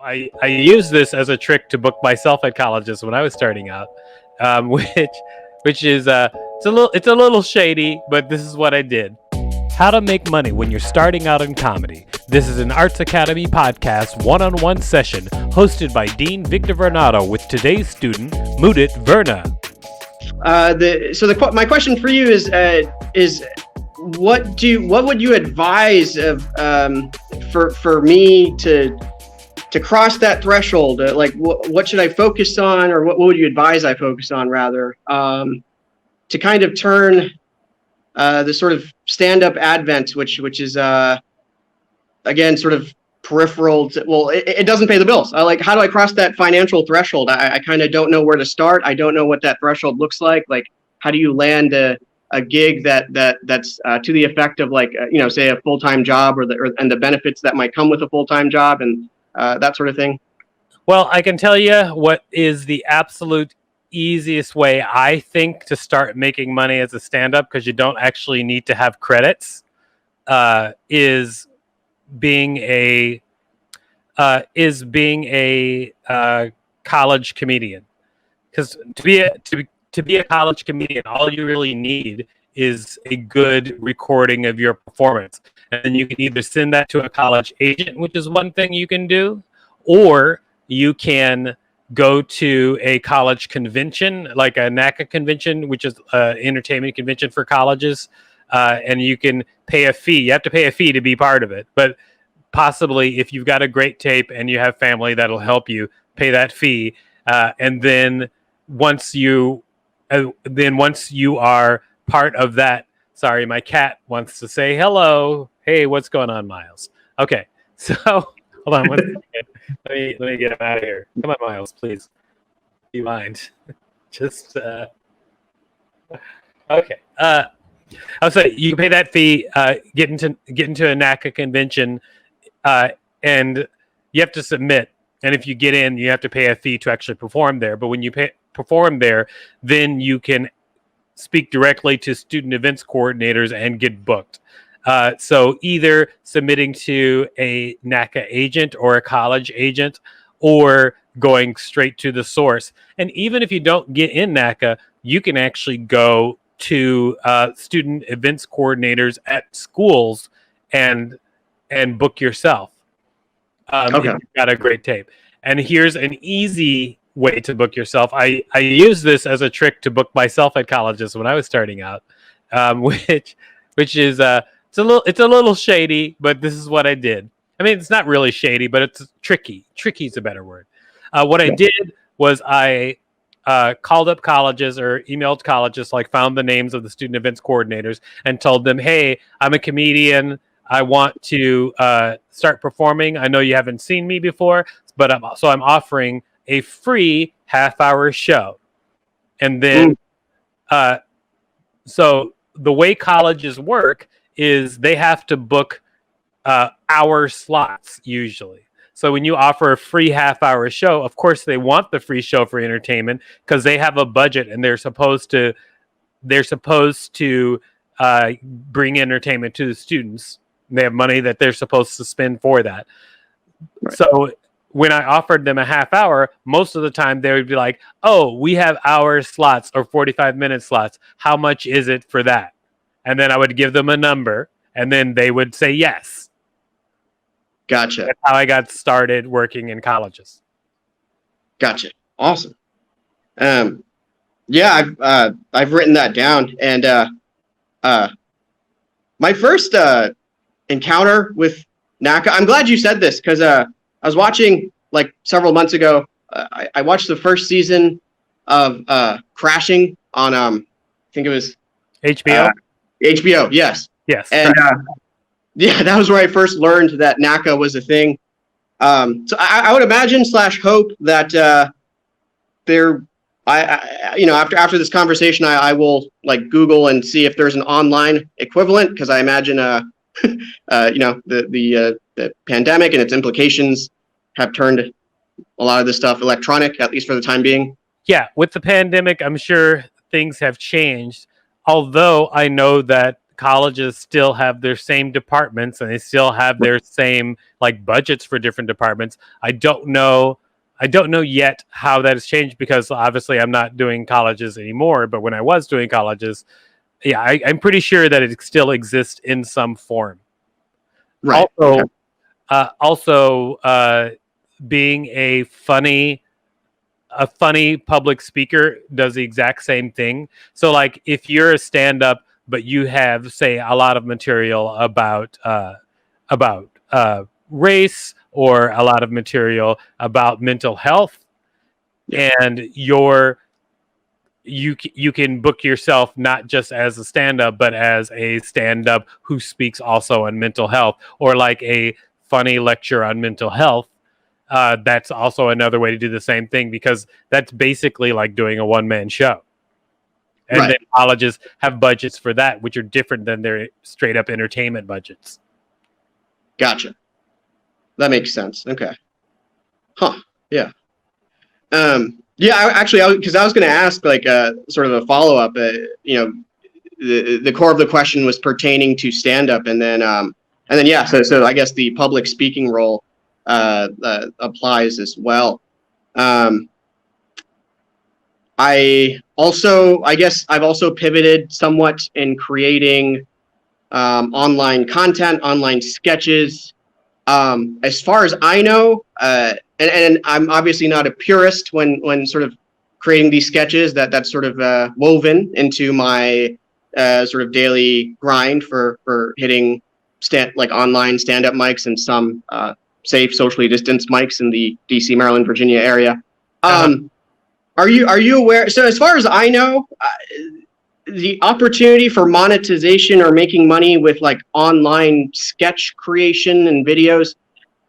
I used this as a trick to book myself at colleges when I was starting out, which is it's a little shady, but this is what I did. How to make money when you're starting out in comedy. This is an Arts Academy podcast one-on-one session hosted by Dean Victor Varnado with today's student Mudit Verma. My question for you is what would you advise for me to cross that threshold? What should I focus on, or what would you advise I focus on rather, to kind of turn the sort of stand-up advent, which is again sort of peripheral to, it doesn't pay the bills. How do I cross that financial threshold? I kind of don't know where to start. I don't know what that threshold looks like. Like, how do you land a gig that's to the effect of say a full-time job and the benefits that might come with a full-time job and that sort of thing? Well, I can tell you what is the absolute easiest way, I think, to start making money as a stand-up, because you don't actually need to have credits, is being a college comedian. Because to be a college comedian, all you really need is a good recording of your performance, and then you can either send that to a college agent, which is one thing you can do, or you can go to a college convention, like a NACA convention, which is an entertainment convention for colleges, and you can pay a fee. You have to pay a fee to be part of it, but possibly if you've got a great tape and you have family that'll help you, pay that fee, and then once you are part of that. Sorry, my cat wants to say hello. Hey, what's going on, Miles? Okay, so hold on one second. Let me get him out of here. Come on, Miles, please. Do you mind? Just okay. I'll say you can pay that fee, get into a NACA convention, and you have to submit. And if you get in, you have to pay a fee to actually perform there. But when you perform there, then you can speak directly to student events coordinators and get booked. So either submitting to a NACA agent or a college agent, or going straight to the source. And even if you don't get in NACA, you can actually go to student events coordinators at schools and book yourself. Okay. If you've got a great tape. And here's an easy way to book yourself. I used this as a trick to book myself at colleges when I was starting out, which is it's a little shady, but this is what I did. I mean, it's not really shady, but it's tricky. Tricky is a better word. What I did was I called up colleges or emailed colleges, found the names of the student events coordinators and told them, hey, I'm a comedian. I want to start performing. I know you haven't seen me before, but I'm offering a free half-hour show. And then, so the way colleges work is they have to book hour slots usually. So when you offer a free half-hour show, of course they want the free show for entertainment because they have a budget and they're supposed to bring entertainment to the students. They have money that they're supposed to spend for that. Right. So when I offered them a half hour, most of the time they would be like, oh, we have hour slots or 45-minute slots. How much is it for that? And then I would give them a number, and then they would say yes. Gotcha. That's how I got started working in colleges. Gotcha. Awesome. Yeah, I've written that down. And my first encounter with NACA, I'm glad you said this, because I was watching several months ago. I watched the first season of Crashing on I think it was HBO. HBO, yes. Yes. And yeah, that was where I first learned that NACA was a thing. So I would imagine / hope that after this conversation, I will Google and see if there's an online equivalent, because I imagine the pandemic and its implications have turned a lot of this stuff electronic, at least for the time being. Yeah, with the pandemic, I'm sure things have changed. Although I know that colleges still have their same departments and they still have their same like budgets for different departments. I don't know yet how that has changed because obviously I'm not doing colleges anymore. But when I was doing colleges, yeah, I'm pretty sure that it still exists in some form. Right. Also, Okay. being a funny public speaker does the exact same thing. So like if you're a stand-up but you have say a lot of material about race or a lot of material about mental health, Yeah. and you can book yourself not just as a stand-up but as a stand-up who speaks also on mental health, or like a funny lecture on mental health. That's also another way to do the same thing, because that's basically like doing a one-man show. And Right. then colleges have budgets for that, which are different than their straight up entertainment budgets. Gotcha. That makes sense. Okay. Huh. Yeah. Yeah. Because I was going to ask like sort of a follow up. The core of the question was pertaining to stand up, and then yeah. So I guess the public speaking role applies as well. I guess I've also pivoted somewhat in creating online content, online sketches. As far as I know, and I'm obviously not a purist when sort of creating these sketches. That's sort of woven into my sort of daily grind for hitting online stand-up mics and some safe socially distanced mics in the DC, Maryland, Virginia area. Are you aware? So as far as I know, the opportunity for monetization or making money with like online sketch creation and videos,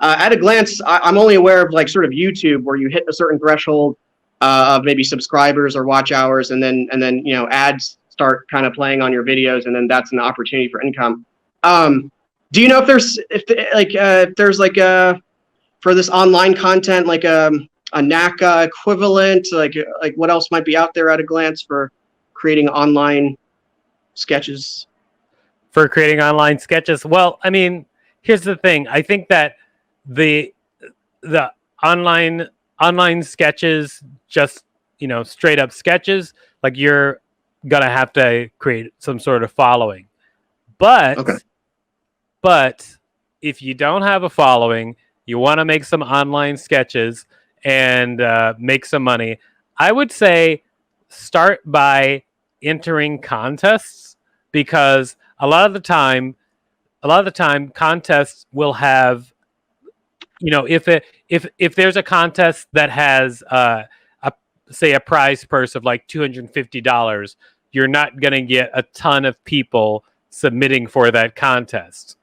at a glance, I'm only aware of like sort of YouTube, where you hit a certain threshold of maybe subscribers or watch hours, and then ads start kind of playing on your videos, and then that's an opportunity for income. Do you know if there's like for this online content like a NACA equivalent, like what else might be out there at a glance for creating online sketches? For creating online sketches, well, I mean, here's the thing. I think that the online sketches, just straight up sketches, like you're gonna have to create some sort of following. But Okay. but if you don't have a following, you want to make some online sketches and make some money, I would say start by entering contests, because a lot of the time contests will have, if there's a contest that has a prize purse of like $250, you're not going to get a ton of people submitting for that contest.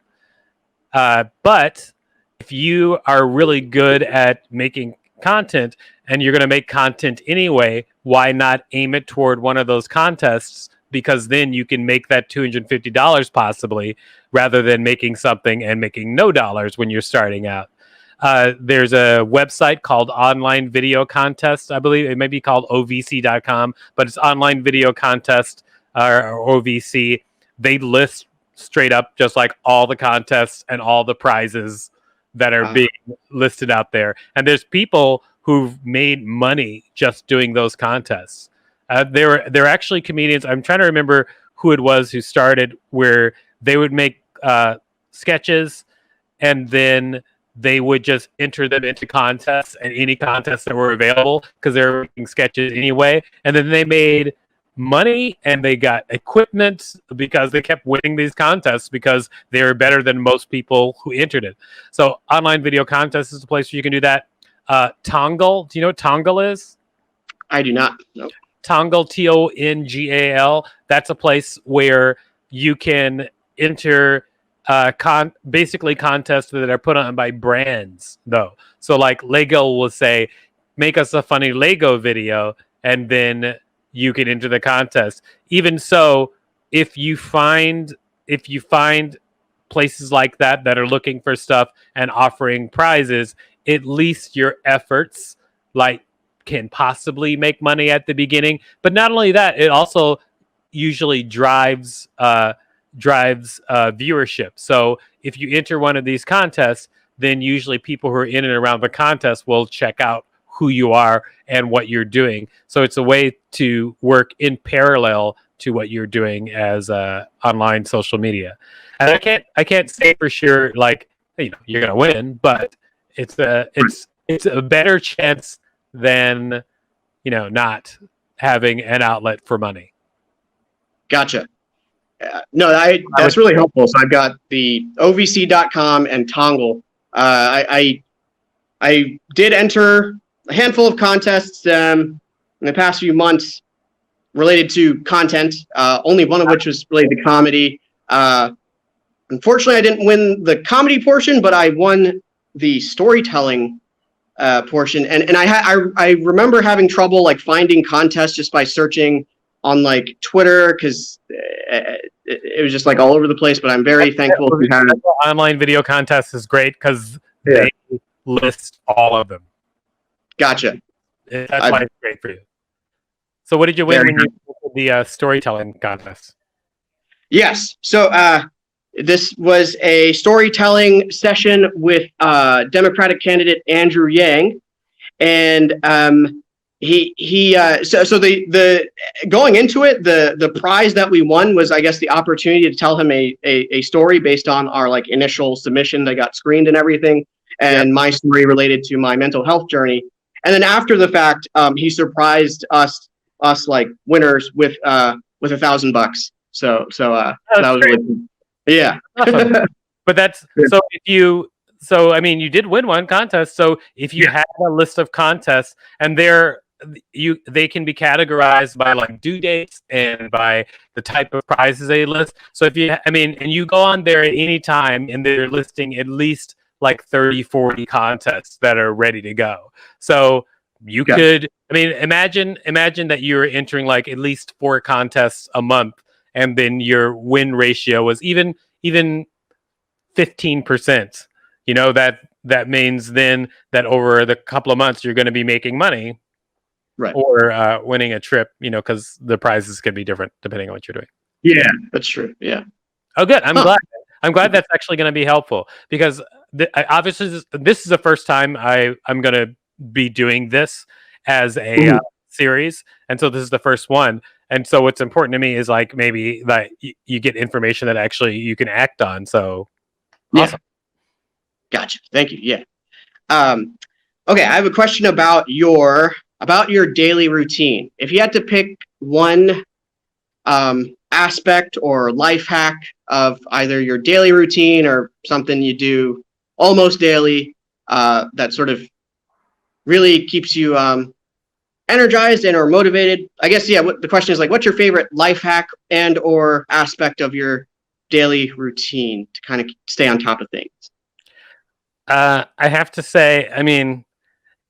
But if you are really good at making content and you're going to make content anyway, why not aim it toward one of those contests? Because then you can make that $250 possibly, rather than making something and making no dollars when you're starting out. There's a website called Online Video Contest. I believe it may be called ovc.com, but it's Online Video Contest, or OVC. They list straight up just like all the contests and all the prizes that are being listed out there. And there's people who've made money just doing those contests. They're actually comedians. I'm trying to remember who it was who started, where they would make sketches and then they would just enter them into contests, and any contests that were available, because they were making sketches anyway. And then they made money and they got equipment because they kept winning these contests because they were better than most people who entered it. So Online Video Contest is a place where you can do that. Tongal, do you know what Tongal is? I do not. No. Tongal, Tongal. That's a place where you can enter basically contests that are put on by brands, though. So like Lego will say, make us a funny Lego video, and then you can enter the contest. Even so, if you find places like that are looking for stuff and offering prizes, at least your efforts like can possibly make money at the beginning. But not only that, it also usually drives drives viewership. So if you enter one of these contests, then usually people who are in and around the contest will check out who you are and what you're doing. So it's a way to work in parallel to what you're doing as online social media. And I can't say for sure like you're gonna win, but it's a better chance than not having an outlet for money. Gotcha. No, that's really helpful. So I've got the ovc.com and Tongle. I did enter a handful of contests in the past few months related to content, only one of which was related to comedy. Unfortunately, I didn't win the comedy portion, but I won the storytelling portion. And I remember having trouble like finding contests just by searching on like Twitter, because it was just like all over the place. But I'm very thankful to have online video contests is great because they list all of them. Gotcha. That's why it's great for you. So what did you win when you did the storytelling contest? Yes. So this was a storytelling session with Democratic candidate Andrew Yang, and so the going into it, the prize that we won was, I guess, the opportunity to tell him a story based on our like initial submission that got screened and everything, and my story related to my mental health journey. And then after the fact, he surprised us like winners with $1,000. So that was really cool. Yeah. Awesome. But that's so I mean, you did win one contest. So if you have a list of contests and they can be categorized by like due dates and by the type of prizes they list. So if and you go on there at any time and they're listing at least like 30, 40 contests that are ready to go. So you could, imagine that you're entering like at least 4 contests a month, and then your win ratio was even 15%. That means then that over the couple of months you're going to be making money, right? Or winning a trip, because the prizes can be different depending on what you're doing. Yeah, that's true. Yeah. Oh, good. I'm glad that's actually going to be helpful, because obviously this is the first time I'm going to be doing this as a series, and so this is the first one. And so what's important to me is like maybe that you get information that actually you can act on. So awesome. Gotcha. Thank you. Yeah. Okay, I have a question about your daily routine. If you had to pick one aspect or life hack of either your daily routine or something you do almost daily that sort of really keeps you energized and or motivated, I guess, the question is like, what's your favorite life hack and or aspect of your daily routine to kind of stay on top of things? I have to say,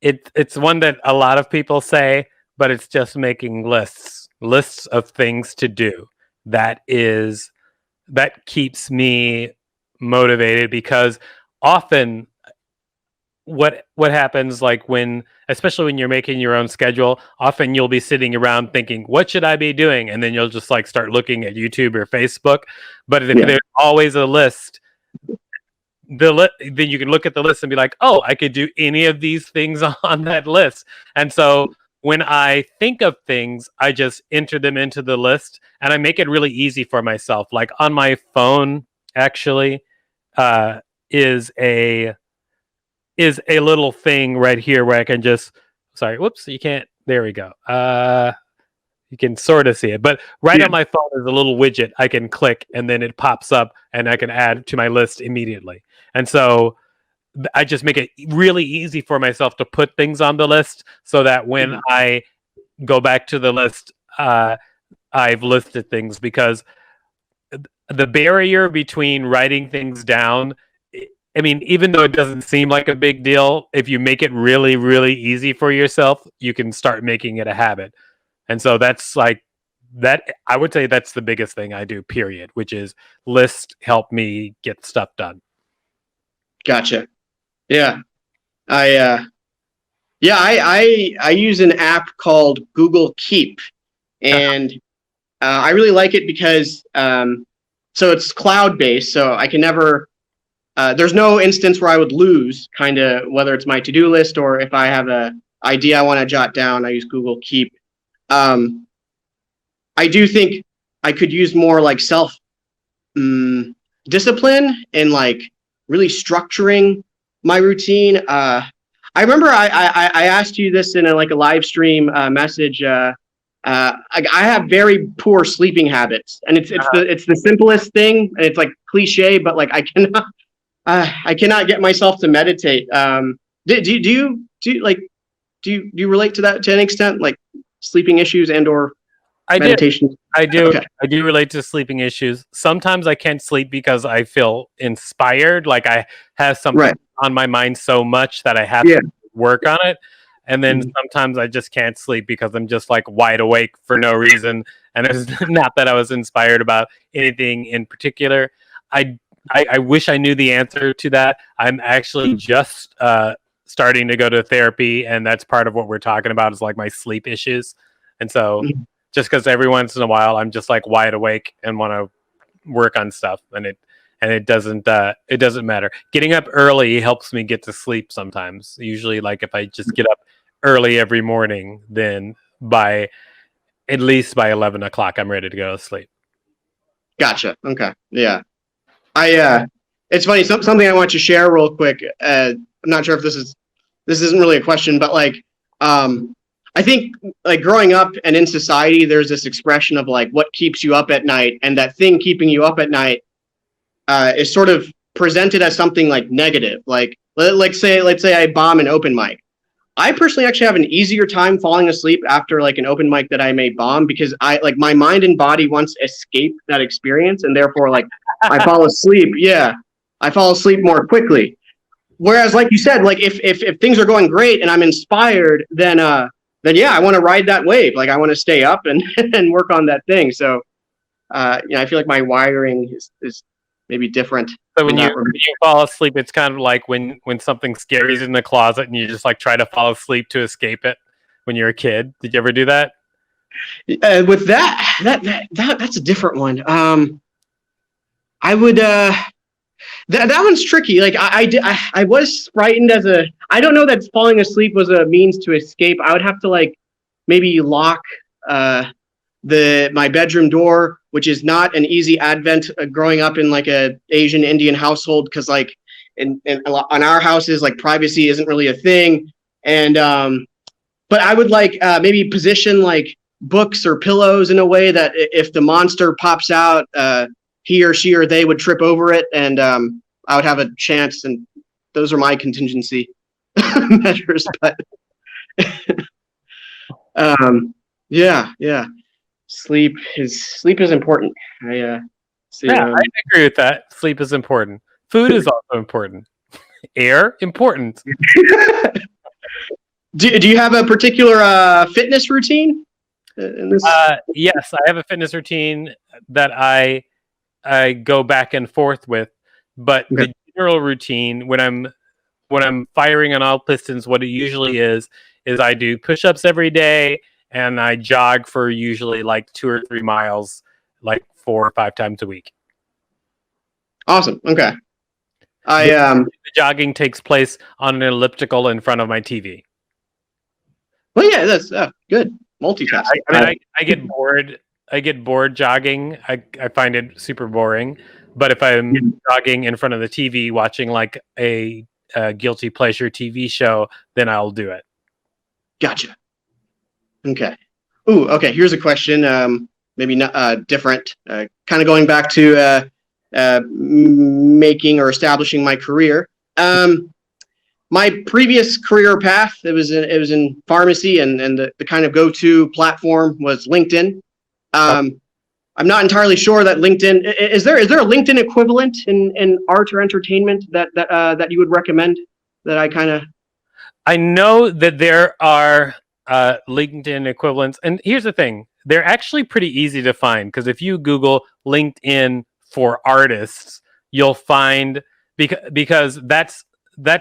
it's one that a lot of people say, but it's just making lists of things to do. That keeps me motivated, because often what happens, like especially when you're making your own schedule, often you'll be sitting around thinking, what should I be doing? And then you'll just like start looking at YouTube or Facebook. But if there's always a list, then you can look at the list and be like, oh, I could do any of these things on that list. And so when I think of things, I just enter them into the list, and I make it really easy for myself. Like on my phone, actually, is a little thing right here where I can just, you can't, there we go. You can sort of see it, but on my phone is a little widget I can click, and then it pops up and I can add to my list immediately. And so I just make it really easy for myself to put things on the list, so that when I go back to the list, I've listed things, because the barrier between writing things down, even though it doesn't seem like a big deal, if you make it really, really easy for yourself, you can start making it a habit. And so that's like that. I would say that's the biggest thing I do, period, which is list help me get stuff done. Gotcha. Yeah. I use an app called Google Keep, and I really like it because so it's cloud based. So I can never. There's no instance where I would lose, kind of, whether it's my to-do list or if I have a idea I want to jot down. I use Google Keep. I do think I could use more like self discipline and like really structuring my routine. I remember I asked you this in a live stream message. I have very poor sleeping habits, and it's the simplest thing, and it's like cliche, but like I cannot get myself to meditate. Do you relate to that to an extent, like sleeping issues and or meditation? I do. Okay. I do relate to sleeping issues. Sometimes I can't sleep because I feel inspired, like I have something on my mind so much that I have to work on it. And then sometimes I just can't sleep because I'm just like wide awake for no reason. And it's not that I was inspired about anything in particular. I wish I knew the answer to that. I'm actually just starting to go to therapy, and that's part of what we're talking about is like my sleep issues. And so just because every once in a while I'm just like wide awake and want to work on stuff, and it doesn't matter. Getting up early helps me get to sleep sometimes. Usually, like if I just get up early every morning, then at least by 11 o'clock I'm ready to go to sleep. Gotcha. Okay. Yeah. It's funny. Something I want to share real quick. I'm not sure if this isn't really a question, but like, I think like growing up and in society, there's this expression of like what keeps you up at night, and that thing keeping you up at night is sort of presented as something like negative. Like, let's say I bomb an open mic. I personally actually have an easier time falling asleep after like an open mic that I may bomb, because I like my mind and body wants to escape that experience, and therefore like I fall asleep. Yeah, I fall asleep more quickly. Whereas, like you said, like if things are going great and I'm inspired, then yeah, I want to ride that wave. Like I want to stay up and and work on that thing. So I feel like my wiring is maybe different. So when you fall asleep, it's kind of like when something scary is in the closet and you just like try to fall asleep to escape it when you're a kid. Did you ever do that? With that's a different one. I would that one's tricky. Like I was frightened as a. I don't know that falling asleep was a means to escape. I would have to like maybe lock my bedroom door, which is not an easy advent growing up in like a Asian Indian household, because like on our houses, like privacy isn't really a thing. And but I would like maybe position like books or pillows in a way that if the monster pops out, he or she or they would trip over it, and I would have a chance. And those are my contingency measures. But yeah. Sleep is important. I agree with that. Sleep is important. Food is also important. Air, important. Do you have a particular fitness routine? Yes, I have a fitness routine that I go back and forth with, but the general routine when I'm firing on all pistons, what it usually is I do push-ups every day, and I jog for usually like 2 or 3 miles, like 4 or 5 times a week. Awesome. Okay. The jogging takes place on an elliptical in front of my TV. Well, yeah, that's good. Multitasking. I get bored. I get bored jogging. I find it super boring. But if I'm jogging in front of the TV watching like a guilty pleasure TV show, then I'll do it. Gotcha. Okay. Ooh, okay. Here's a question. Maybe not different. Kind of going back to making or establishing my career. My previous career path, it was in pharmacy, and the kind of go-to platform was LinkedIn. I'm not entirely sure that LinkedIn is there a LinkedIn equivalent in art or entertainment that you would recommend that I know that there are LinkedIn equivalents, and here's the thing: they're actually pretty easy to find, because if you Google LinkedIn for artists, you'll find because that's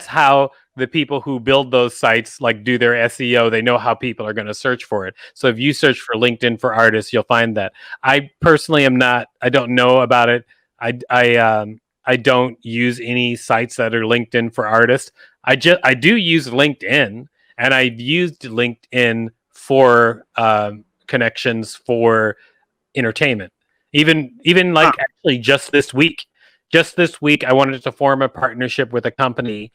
how the people who build those sites like do their SEO. They know how people are going to search for it. So if you search for LinkedIn for artists, you'll find that. I personally I don't know about it I don't use any sites that are LinkedIn for artists. I do use LinkedIn, and I've used LinkedIn for connections for entertainment. Even Ah, like actually just this week, I wanted to form a partnership with a company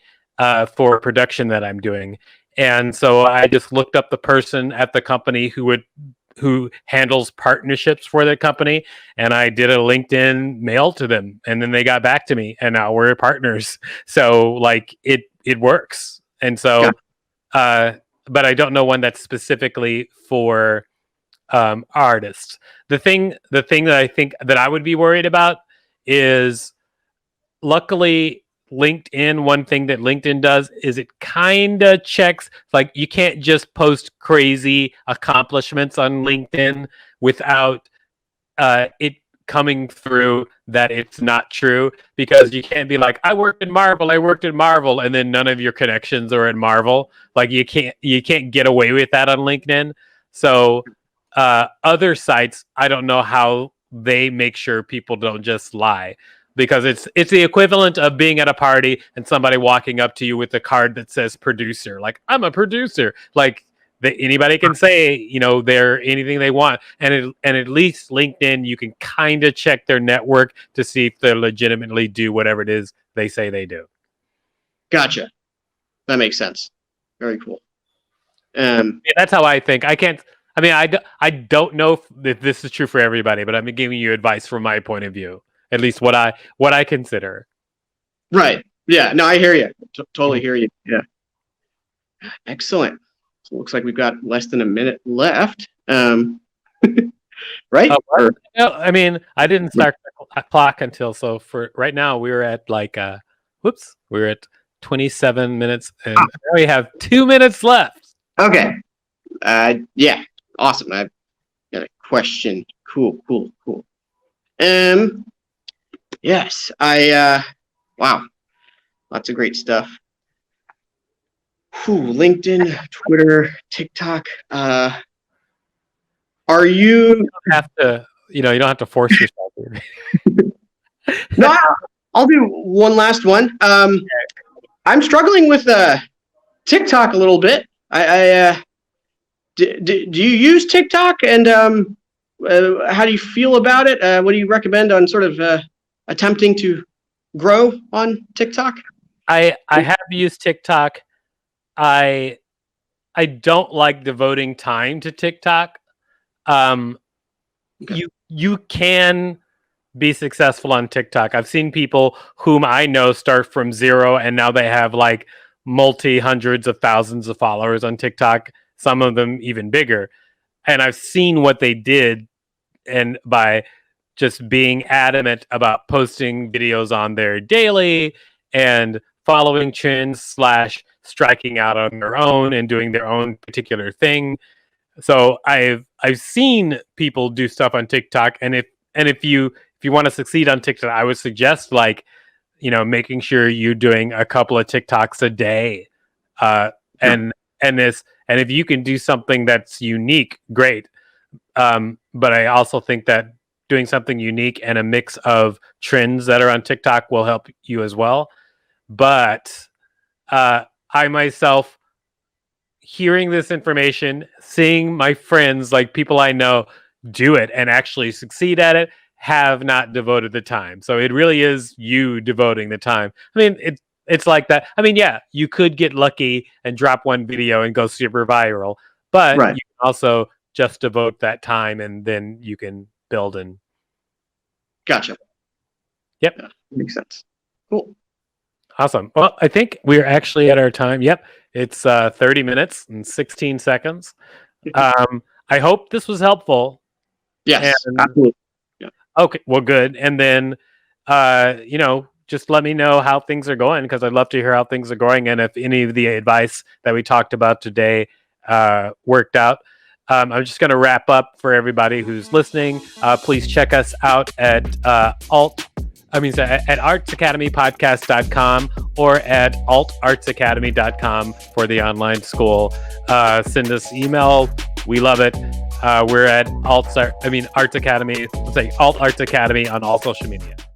for a production that I'm doing, and so I just looked up the person at the company who handles partnerships for the company, and I did a LinkedIn mail to them, and then they got back to me, and now we're partners. So like it works, and got so but I don't know one that's specifically for artists. The thing that I think that I would be worried about is, luckily, LinkedIn, one thing that LinkedIn does is it kind of checks, like, you can't just post crazy accomplishments on LinkedIn without it coming through that it's not true, because you can't be like, I worked in Marvel, and then none of your connections are in Marvel. Like, you can't get away with that on LinkedIn. So other sites, I don't know how they make sure people don't just lie, because it's the equivalent of being at a party and somebody walking up to you with a card that says producer, like, I'm a producer. Like, that anybody can say, they're anything they want, and at least LinkedIn, you can kind of check their network to see if they legitimately do whatever it is they say they do. Gotcha. That makes sense. Very cool. Yeah, that's how I think. I can't. I mean, I don't know if this is true for everybody, but I'm giving you advice from my point of view, at least what I consider. Right. Yeah. No, I hear you. Totally Mhm. hear you. Yeah. Excellent. So it looks like we've got less than a minute left. Right? Oh, what? Or No, I mean, I didn't start the clock until, so for right now we were at like we're at 27 minutes, and now we have 2 minutes left. okay. Yeah. Awesome. I've got a question. Cool. Um. Yes. Wow. Lots of great stuff. LinkedIn, Twitter, TikTok. Are you? You don't have to force yourself here. No. I'll do one last one. I'm struggling with TikTok a little bit. Do you use TikTok, and how do you feel about it? What do you recommend on sort of attempting to grow on TikTok? I have used TikTok. I don't like devoting time to TikTok. Um, Okay. you can be successful on TikTok. I've seen people whom I know start from zero, and now they have like multi hundreds of thousands of followers on TikTok, some of them even bigger. And I've seen what they did, and by just being adamant about posting videos on there daily and following trends slash striking out on their own and doing their own particular thing. So I've seen people do stuff on TikTok, and if you want to succeed on TikTok, I would suggest, like, making sure you're doing a couple of TikToks a day, uh, Sure. and if you can do something that's unique, great. But I also think that doing something unique and a mix of trends that are on TikTok will help you as well. But I myself, hearing this information, seeing my friends, like people I know, do it and actually succeed at it, have not devoted the time. So it really is you devoting the time. I mean, it's like that. I mean, yeah, you could get lucky and drop one video and go super viral, but Right. you can also just devote that time, and then you can build. And Gotcha. yep. Yeah, makes sense. Cool. Awesome. Well, I think we're actually at our time. Yep. It's 30 minutes and 16 seconds. I hope this was helpful. Yes. And Absolutely. Yeah. okay, well, good. And then, just let me know how things are going, because I'd love to hear how things are going, and if any of the advice that we talked about today worked out. I'm just going to wrap up for everybody who's listening. Please check us out at at artsacademypodcast.com or at altartsacademy.com for the online school. Send us email. We love it. We're at Arts Academy. Let's say Alt Arts Academy on all social media.